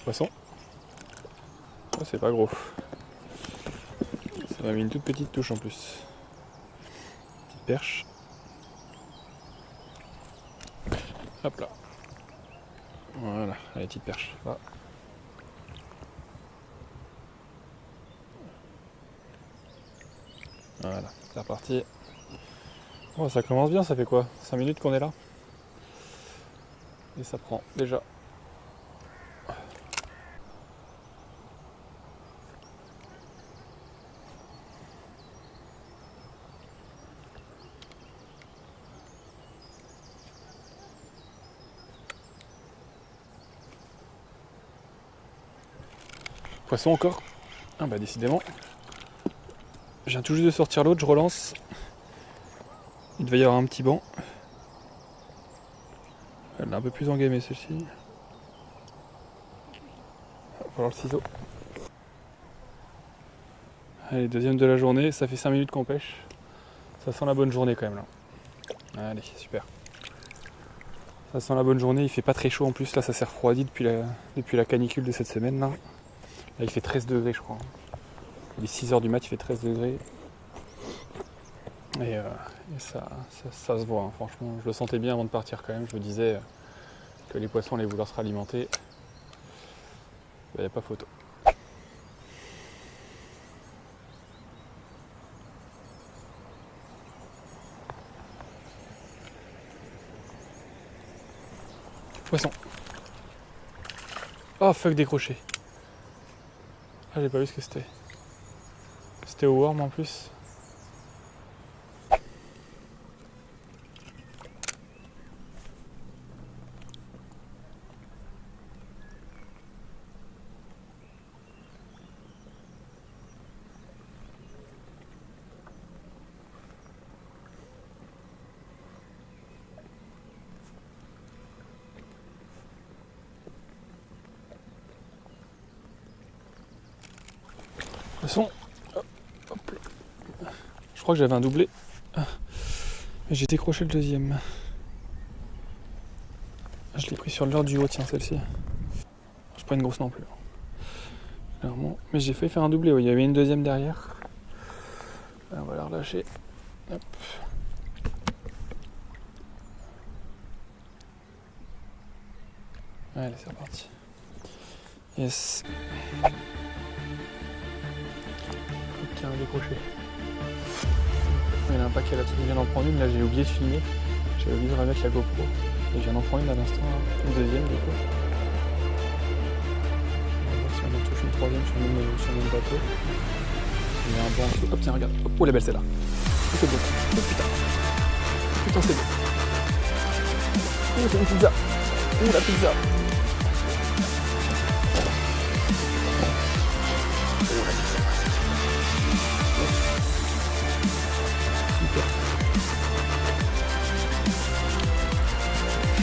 Poisson. Oh, c'est pas gros. Ça m'a mis une toute petite touche en plus. Petite perche. Hop là. Voilà, allez, petite perche. Là. Voilà, c'est reparti. Oh, ça commence bien, ça fait quoi? 5 minutes qu'on est là? Et ça prend déjà. Poisson encore? Ah bah décidément. Je viens tout juste de sortir l'autre, je relance. Il devait y avoir un petit banc. Elle est un peu plus engamée celle-ci. Il va falloir le ciseau. Allez, deuxième de la journée, ça fait 5 minutes qu'on pêche. Ça sent la bonne journée quand même là. Allez, super. Ça sent la bonne journée, il fait pas très chaud en plus, là ça s'est refroidi depuis la canicule de cette semaine là. Là il fait 13 degrés je crois. Il est 6h du mat, il fait 13 degrés. Et ça se voit, hein. Franchement, je le sentais bien avant de partir quand même. Je me disais que les poissons allaient vouloir se ralimenter. Il n'y a pas photo. Poisson. Oh fuck, décroché. Ah, j'ai pas vu ce que c'était. C'était au worm en plus. Poisson. Hop là. Je crois que j'avais un doublé. Mais j'ai décroché le deuxième. Je l'ai pris sur l'heure du haut, tiens, celle-ci. C'est pas une grosse non plus. Clairement. Mais j'ai failli faire un doublé, ouais. Il y avait une deuxième derrière. On va la relâcher. Hop. Allez, c'est reparti. Yes. Tiens, un décroché. Il y en a un paquet là-dessous. Je viens d'en prendre une. Là, j'ai oublié de filmer. J'avais oublié de remettre la GoPro. Et je viens d'en prendre une à l'instant. Une deuxième, du coup. On va voir si on en touche une troisième sur le même bateau. Il y a un banc en dessous. Hop, tiens, regarde. Oh, elle est belle celle-là. Oh, c'est beau. Oh, putain. Putain, c'est beau. Oh, c'est une pizza. Oh, la pizza.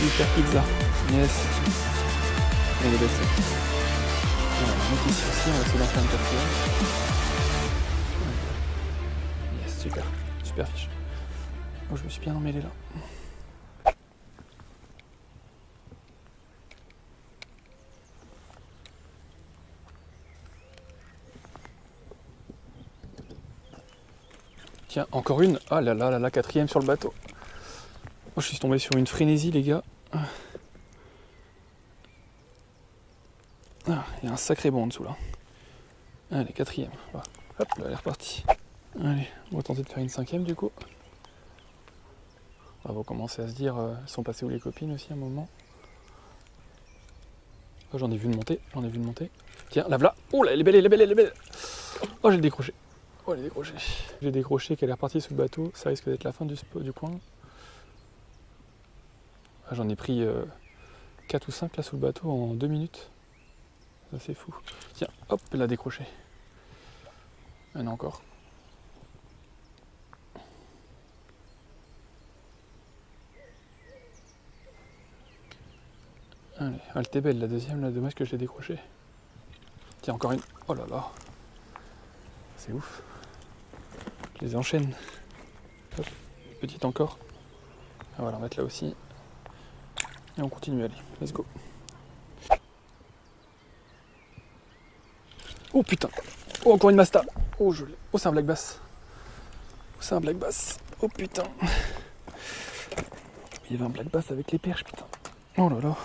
Super pizza. Yes. Elle est belle celle. On va la mettre ici aussi, on va essayer d'en faire une quatrième. Yes, super. Super fiche. Oh, je me suis bien emmêlé là. Tiens, encore une. Ah là là là, la quatrième sur le bateau. Oh, je suis tombé sur une frénésie, les gars. Ah, il y a un sacré banc en dessous là. Allez, quatrième. Voilà. Hop, là, elle est repartie. Allez, on va tenter de faire une cinquième du coup. On va commencer à se dire, elles sont passées où les copines aussi à un moment. Oh, j'en ai vu une monter, Tiens, la voilà. Oh là, elle est belle, elle est belle, elle est belle. Oh, j'ai le décroché. Oh, elle est décrochée. J'ai décroché qu'elle est repartie sous le bateau. Ça risque d'être la fin du coin. Ah, j'en ai pris 4 ou 5 là sous le bateau en 2 minutes. Ça, c'est fou. Tiens, hop, elle a décroché. Il y en a encore. Allez, elle était belle la deuxième, là, dommage que je l'ai décrochée. Tiens, encore une. Oh là là. C'est ouf. Je les enchaîne. Hop, petite encore. Ah, voilà, on va mettre là aussi. Et on continue, allez, let's go. Oh putain. Oh, encore une masta. Oh, je l'ai. Oh, c'est un black bass. Oh, c'est un black bass. Oh putain. Il y avait un black bass avec les perches, putain. Oh là là.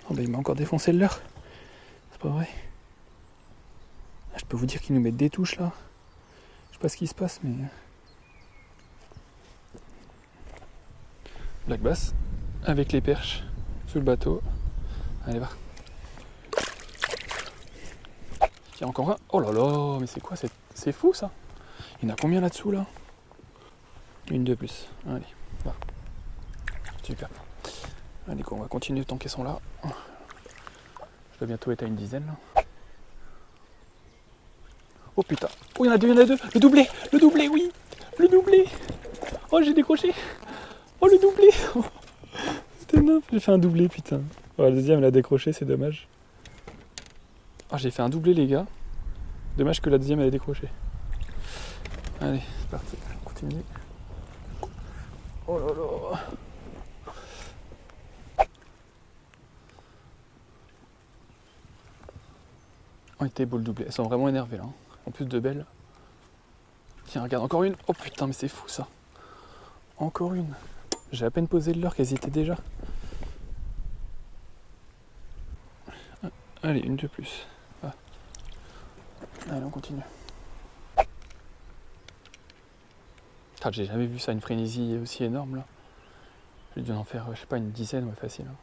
Oh bah il m'a encore défoncé le leurre. C'est pas vrai. Je peux vous dire qu'ils nous mettent des touches là. Je sais pas ce qui se passe, mais... Black bass avec les perches sous le bateau. Allez, va. Il y a encore un. Oh là là, mais c'est quoi? C'est fou ça. Il y en a combien là-dessous là? Une de plus. Allez, va. Super. Allez, on va continuer tant qu'ils sont là. Je dois bientôt être à une dizaine là. Oh putain. Oh, il y en a deux, il y en a deux. Le doublé, oui. Le doublé. Oh, j'ai décroché. Oh, le doublé. Oh, c'était énorme. J'ai fait un doublé, putain. Oh, la deuxième, elle a décroché, c'est dommage. Oh, j'ai fait un doublé, les gars. Dommage que la deuxième, elle ait décroché. Allez, c'est parti. On continue. Oh là là. Oh, il était beau le doublé. Elles sont vraiment énervées là. En plus de belles. Tiens, regarde, encore une. Oh putain, mais c'est fou ça. Encore une. J'ai à peine posé le leurre qu'elles y étaient déjà. Allez, une de plus. Ah. Allez, on continue. J'ai jamais vu ça, une frénésie aussi énorme là. J'ai dû en faire, je sais pas, une dizaine, ouais, facile. Hein.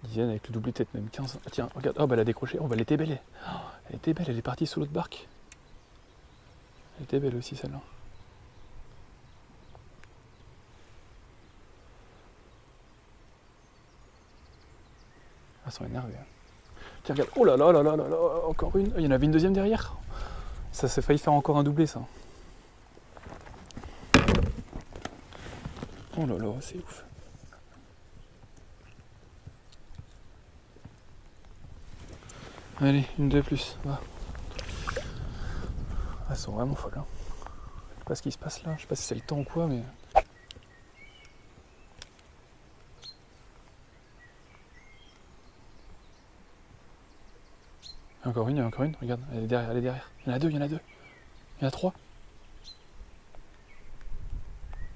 Une dizaine avec le doublé, peut-être même 15. Ah, tiens, regarde, oh bah elle a décroché. Oh bah elle était belle. Elle était belle, elle est partie sous l'autre barque. Elle était belle aussi celle-là. Elles sont énervées. Hein. Tiens, regarde, oh là là là là là là, encore une. Il y en avait une deuxième derrière. Ça s'est failli faire encore un doublé ça. Oh là là, c'est ouf. Allez, une de plus, va. Ah, elles sont vraiment folles. Hein. Je sais pas ce qui se passe là, je sais pas si c'est le temps ou quoi, mais... Il y en a encore une, regarde, elle est derrière, elle est derrière. Il y en a deux, il y en a deux. Il y en a trois.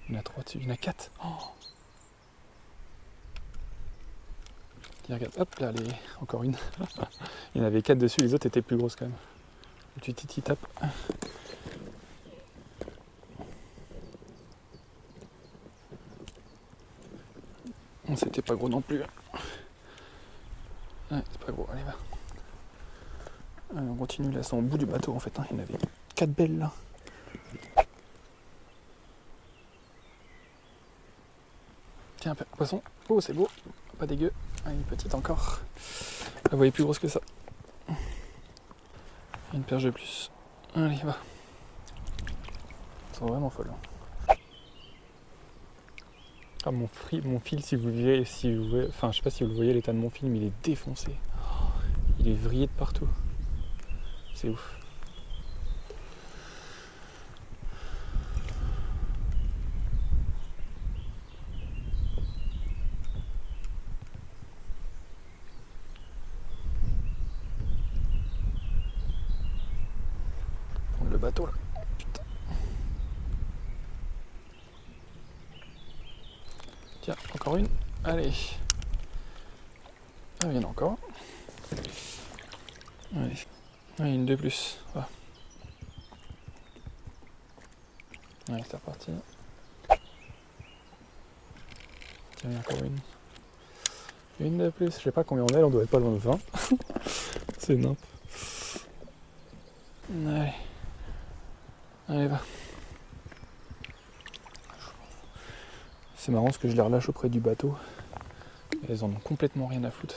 Il y en a trois dessus, il y en a quatre. Oh. Tiens, regarde, hop là, encore une. Il y en avait quatre dessus, les autres étaient plus grosses quand même. Tu titi tapes. C'était pas gros non plus. Ouais, c'est pas gros, allez va. Allez, on continue, là c'est au bout du bateau en fait. Hein. Il y en avait quatre belles là. Tiens, un poisson. Oh, c'est beau. Pas dégueu. Ah, une petite encore. La voie est plus grosse que ça. Une perche de plus. Allez, va. Elles sont vraiment folles. Hein. Ah, mon fil, si vous voyez, enfin, je sais pas si vous le voyez, l'état de mon fil, mais il est défoncé. Il est vrillé de partout. C'est ouf. Le bateau là. Putain. Tiens, encore une. Allez. Ah, il y en a encore. Allez. Allez, une de plus. Ah. Allez, c'est reparti. Tiens, il y a encore une. Une de plus. Je sais pas combien on doit être pas loin de 20. C'est nimp. Allez. Allez, va. C'est marrant parce que je les relâche auprès du bateau. Et elles en ont complètement rien à foutre.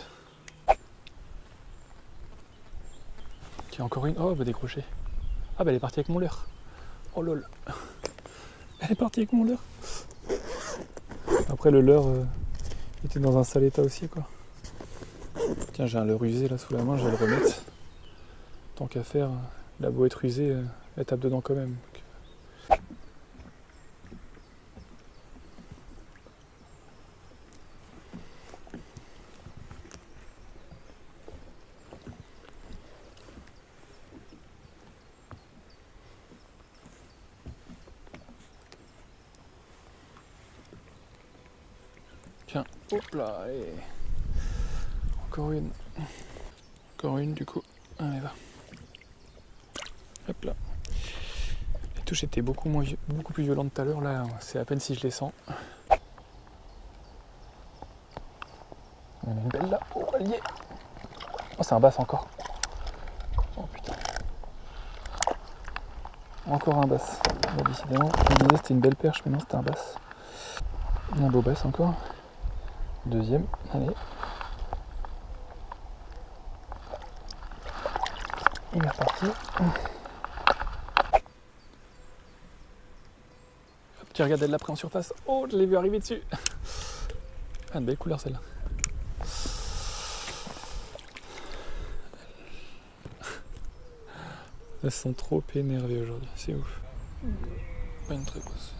Tiens, encore une. Oh, bah décroché. Ah, bah elle est partie avec mon leurre. Oh lol. Elle est partie avec mon leurre. Après, le leurre était dans un sale état aussi, quoi. Tiens, j'ai un leurre usé là sous la main, je vais le remettre. Tant qu'à faire, il a beau être usé, elle tape dedans quand même. Tiens, hop là, allez. Encore une. Encore une du coup. Allez, va. Hop là. Les touches étaient beaucoup plus violentes tout à l'heure. Là, c'est à peine si je les sens. Il y en a une belle là. Oh, elle y est. Oh, c'est un basse encore. Oh putain. Encore un basse. Bon, décidément, je me disais c'était une belle perche, mais non, c'était un basse. Un beau basse encore. Deuxième. Allez. Il est reparti. Tu regardes, elle l'a pris en surface. Oh, je l'ai vu arriver dessus. Ah, une belle couleur celle-là. Elles sont trop énervées aujourd'hui, c'est ouf. Pas une très grosse.